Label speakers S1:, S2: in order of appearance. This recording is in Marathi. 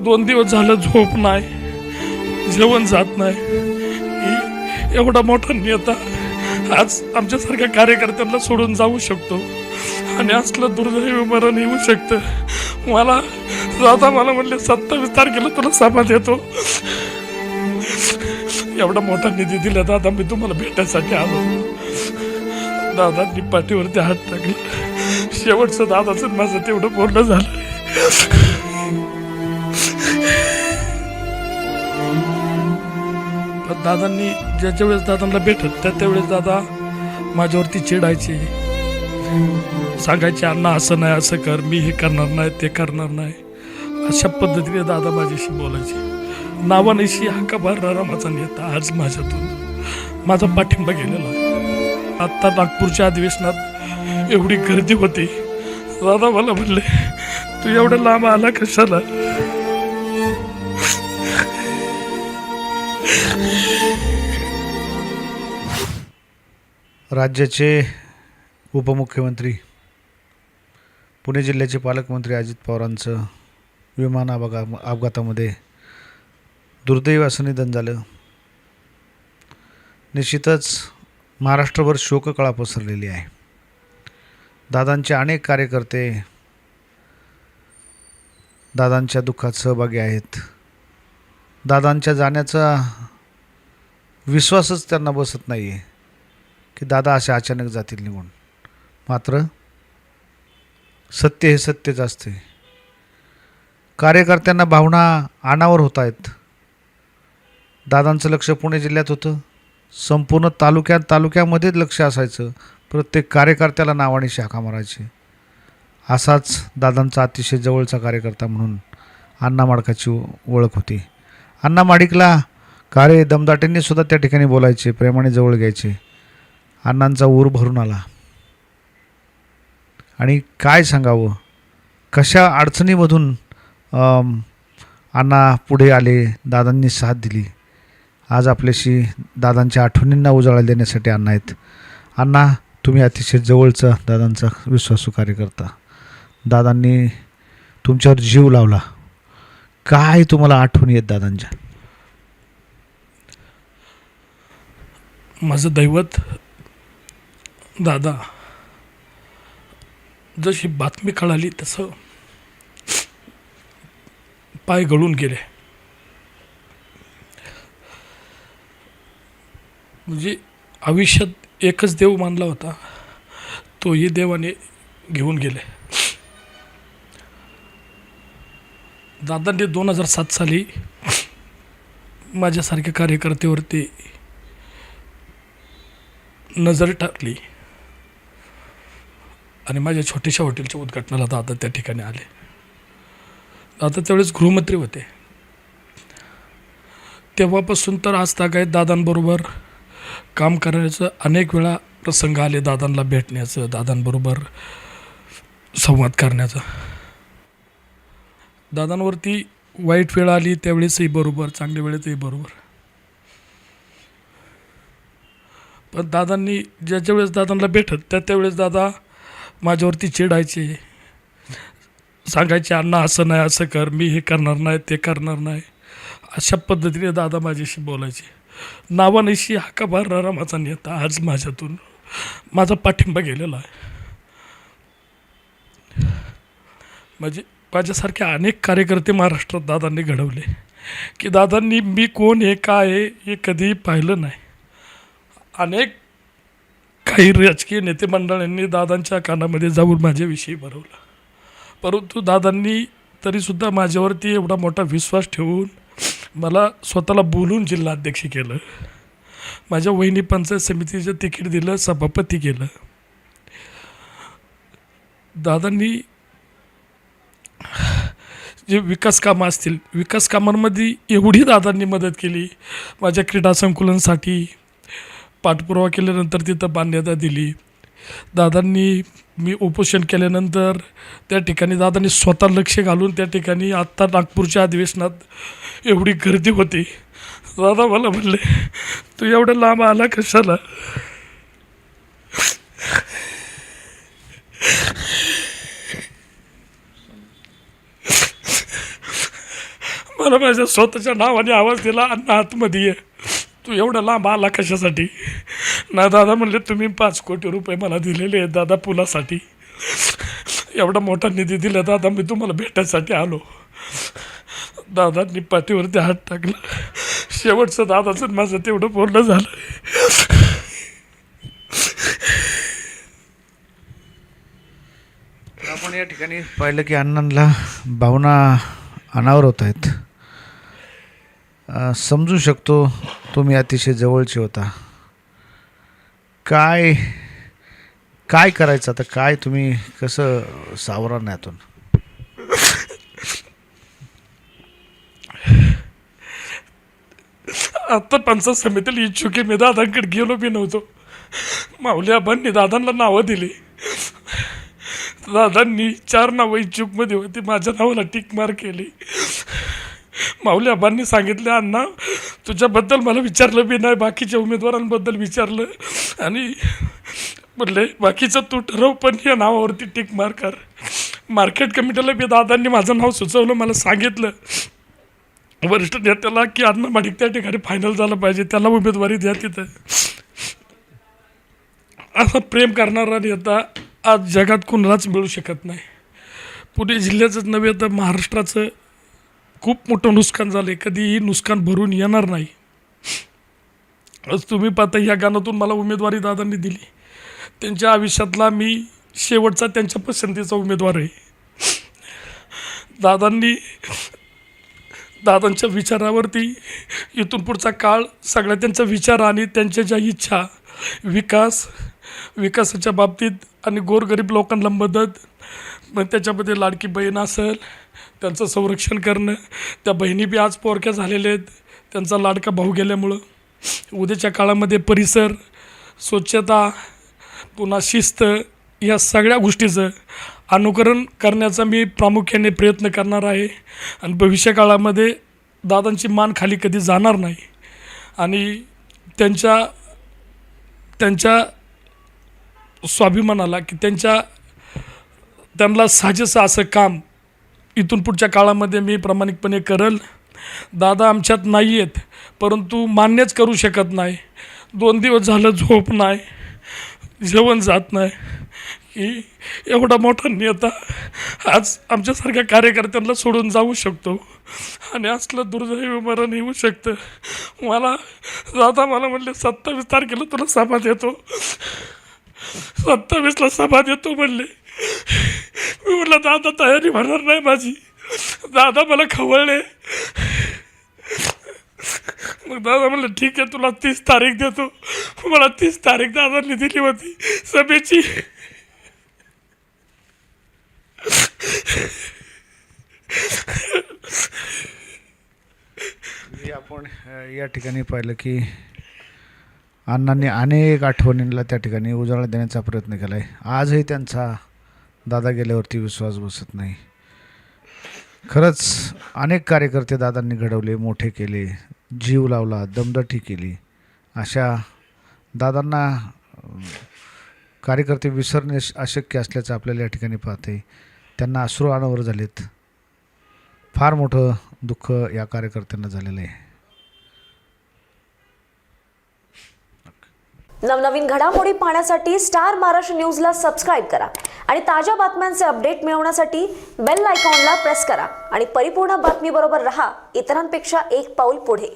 S1: 2 दिवस झालं झोप नाही, जेवण जात नाही। एवढा मोठा नेता आज आमच्यासारख्या कार्यकर्त्यांना सोडून जाऊ शकतो आणि असलं दुर्दैवी मरण येऊ शकतं। मला म्हणले 27 तारखेला तुला सभा देतो। एवढा मोठा निधी दिला दादा, मी तुम्हाला भेटायसाठी आलो। दादांनी पाठीवरती हात टाकला। शेवटचं दादाचं माझं तेवढं बोलणं झालं। पण दादांनी ज्याच्या वेळेस दादांना भेटत त्यावेळेस दादा माझ्यावरती चिडायचे, सांगायचे अण्णा असं नाही, असं कर, मी हे करणार नाही, ते करणार नाही। अशा पद्धतीने दादा माझ्याशी बोलायचे। नावानिशी हक्का भरणारा माझा नेता आज माझ्यातून माझा पाठिंबा गेलेला आहे। आत्ता नागपूरच्या अधिवेशनात एवढी गर्दी होती, दादा मला म्हणले तू एवढं लांब आला कशाला?
S2: राज्याचे उपमुख्यमंत्री, पुणे जिल्ह्याचे पालकमंत्री अजित पवारांचं विमान अपघातामध्ये दुर्दैवी असं निधन झालं। निश्चितच महाराष्ट्रभर शोककळा पसरलेली आहे। दादांचे अनेक कार्यकर्ते दादांच्या दुःखात सहभागी आहेत। दादांच्या जाण्याचा विश्वासच त्यांना बसत नाही आहे की दादा असे अचानक जातील निघून। मात्र सत्य हे सत्यच असते। कार्यकर्त्यांना भावना अनावर होत आहेत। दादांचं लक्ष पुणे जिल्ह्यात होतं, संपूर्ण तालुक्यामध्ये लक्ष असायचं। प्रत्येक कार्यकर्त्याला नावानिशी हाका मारायचे। असाच दादांचा अतिशय जवळचा कार्यकर्ता म्हणून अण्णा माडकाची ओळख होती। अण्णा माडिकला कार्य दमदाटींनी सुद्धा त्या ठिकाणी बोलायचे, प्रेमाने जवळ घ्यायचे। अण्णांचा ऊर भरून आला आणि काय सांगावं, कशा अडचणीमधून अण्णा पुढे आले, दादांनी साथ दिली। आज आपल्याशी दादांच्या आठवणींना उजाळा देण्यासाठी अण्णा आहेत। अण्णा, तुम्ही अतिशय जवळचा दादांचा विश्वासू कार्यकर्ता। दादांनी तुमच्यावर जीव लावला। काय तुम्हाला आठवणी आहेत दादांच्या?
S1: माझं दैवत दादा। जशी बातमी कळाली तसं पाय गळून गेले। म्हणजे आयुष्यात एकच देव मानला होता, तोही देवाने घेऊन गेले। दादांनी 2007 साली माझ्यासारख्या कार्यकर्त्यावरती नजर टाकली आणि माझ्या छोट्याशा हॉटेलच्या उद्घाटनाला दादा त्या ठिकाणी आले। दादा त्यावेळेस गृहमंत्री होते। तेव्हापासून तर आज तागायत दादांबरोबर काम करण्याचं अनेक वेळा प्रसंग आले, दादांना भेटण्याचं, दादांबरोबर संवाद करण्याचं। दादांवरती वाईट वेळ आली त्यावेळेसही बरोबर, चांगल्या वेळेतही बरोबर। पण दादांनी ज्याच्या वेळेस दादांना भेटत त्यावेळेस दादा माझ्यावरती चिडायचे, सांगायचे अण्णा असं नाही, असं कर, मी हे करणार नाही, ते करणार नाही। अशा पद्धतीने दादा माझ्याशी बोलायचे। नावानिशी हक्का भरणारा माझा नेता आज माझ्यातून माझा पाठिंबा गेलेला आहे। म्हणजे माझ्यासारखे अनेक कार्यकर्ते महाराष्ट्रात दादांनी घडवले की दादांनी मी कोण आहे, काय आहे हे कधीही पाहिलं नाही। अनेक काही राजकीय नेते मंडळांनी दादांच्या कानामध्ये जाऊन माझ्याविषयी भरवलं, परंतु दादांनी तरीसुद्धा माझ्यावरती एवढा मोठा विश्वास ठेवून मला स्वतःला बोलून जिल्हाध्यक्ष केलं। माझ्या वहिनी पंचायत समितीचं तिकीट दिलं, सभापती केलं। दादांनी जे विकास कामं असतील, विकास कामांमध्ये एवढी दादांनी मदत केली। माझ्या क्रीडा संकुलनसाठी पाठपुरावा केल्यानंतर तिथं मान्यता दिली। दादांनी मी उपोषण केल्यानंतर त्या ठिकाणी दादांनी स्वतः लक्ष घालून त्या ठिकाणी आत्ता नागपूरच्या अधिवेशनात एवढी गर्दी होती, दादा मला म्हणले तू एवढं लांब आला कशाला? मला माझ्या स्वतःच्या नावाने आवाज दिला, अण्णा आतमध्ये ये, तू एवढा लांब आला कशासाठी? ना दादा म्हणले तुम्ही 5 कोटी रुपये मला दिलेले आहेत दादा पुलासाठी, एवढा मोठा निधी दिला दादा, मी तुम्हाला भेटायसाठी आलो. दादांनी पाठीवरती हात टाकला. शेवटचं दादाचं माझं तेवढं बोलणं झालं.
S2: आपण या ठिकाणी पाहिलं की अण्णांना भावना अनावर होत आहेत. समजू शकतो, तुम्ही अतिशय जवळचे होता. काय काय करायचं आता? काय तुम्ही कसं सावरा यातून?
S1: आत्ता पंचायत समितीला इच्छुक आहे. मी दादांकडे गेलो बी नव्हतो. माऊली आबांनी दादांना नावं दिली. दादांनी 4 नावं इच्छुकमध्ये होती, माझ्या नावाला टिक मार्क केली. माऊली आबांनी सांगितले, अण्णा तुझ्याबद्दल मला विचारलं बी नाही, बाकीच्या उमेदवारांबद्दल विचारलं आणि म्हटले बाकीचं तू ठरव, पण या नावावरती टिक मार्क कर. मार्केट कमिटीला बी दादांनी माझं नाव सुचवलं, मला सांगितलं वरिष्ठ नेत्याला की अण्णा माडिक त्या ठिकाणी फायनल झालं पाहिजे, त्याला उमेदवारी द्या तिथं. असा प्रेम करणारा नेता आज जगात कुणालाच मिळू शकत नाही. पुणे जिल्ह्याचंच नव्हे तर महाराष्ट्राचं खूप मोठं नुकसान झालं आहे. कधीही नुकसान भरून येणार नाही. आज तुम्ही पाहता या गाण्यातून मला उमेदवारी दादांनी दिली. त्यांच्या आयुष्यातला मी शेवटचा त्यांच्या पसंतीचा उमेदवार आहे. दादांच्या विचारावरती इथून पुढचा काळ सगळ्या त्यांचा विचार आणि त्यांच्या ज्या इच्छा, विकासाच्या बाबतीत आणि गोरगरीब लोकांना मदत, मग त्याच्यामध्ये लाडकी बहीण असेल, त्यांचं संरक्षण करणं. त्या बहिणी बी आज पोरक्या झालेल्या आहेत त्यांचा लाडका भाऊ गेल्यामुळं. उद्याच्या काळामध्ये परिसर, स्वच्छता, पुन्हा शिस्त, या सगळ्या गोष्टीचं अनुकरण करण्याचा मी प्रामुख्याने प्रयत्न करणार आहे. आणि भविष्यकाळामध्ये दादांची मान खाली कधी जाणार नाही. आणि त्यांच्या स्वाभिमानाला की त्यांना साजेसं असं काम इथून पुढच्या काळामध्ये मी प्रामाणिकपणे करेल. दादा आमच्यात नाही आहेत, परंतु मान्यच करू शकत नाही. 2 दिवस झालं झोप नाही, जेवण जात नाही की एवढा मोठा नेता आज आमच्यासारख्या कार्यकर्त्यांना सोडून जाऊ शकतो आणि असलं दुर्दैवी मरण येऊ शकतं. दादा मला म्हणले 27 तारखेला तुला सभा देतो, 27ला सभा देतो म्हणले. मी म्हटलं दादा तयारी होणार नाही माझी. दादा मला खवळले. मग दादा म्हणलं ठीक आहे, तुला 30 तारीख देतो. मला 30 तारीख दादांनी दिली होती सभेची.
S2: आपण या ठिकाणी पाहिलं की अण्णांनी अनेक आठवणींना त्या ठिकाणी उजाळा देण्याचा प्रयत्न केला आहे. आजही त्यांचा दादा गेल्यावरती विश्वास बसत नाही. खरंच अनेक कार्यकर्ते दादांनी घडवले, मोठे केले, जीव लावला, दमदाटी केली. अशा दादांना कार्यकर्ते विसरणे अशक्य असल्याचं आपल्याला या ठिकाणी पाहते. त्यांना अश्रू अनावर झालेत. फार मोठं दुःख या कार्यकर्त्यांना झालेलं आहे.
S3: नवनवीन घडामोडी पाहण्यासाठी स्टार महाराष्ट्र न्यूजला सबस्क्राईब करा आणि ताज्या बातम्यांचे अपडेट मिळवण्यासाठी बेल आयकॉनला प्रेस करा आणि परिपूर्ण बातमीबरोबर रहा, इतरांपेक्षा एक पाऊल पुढे.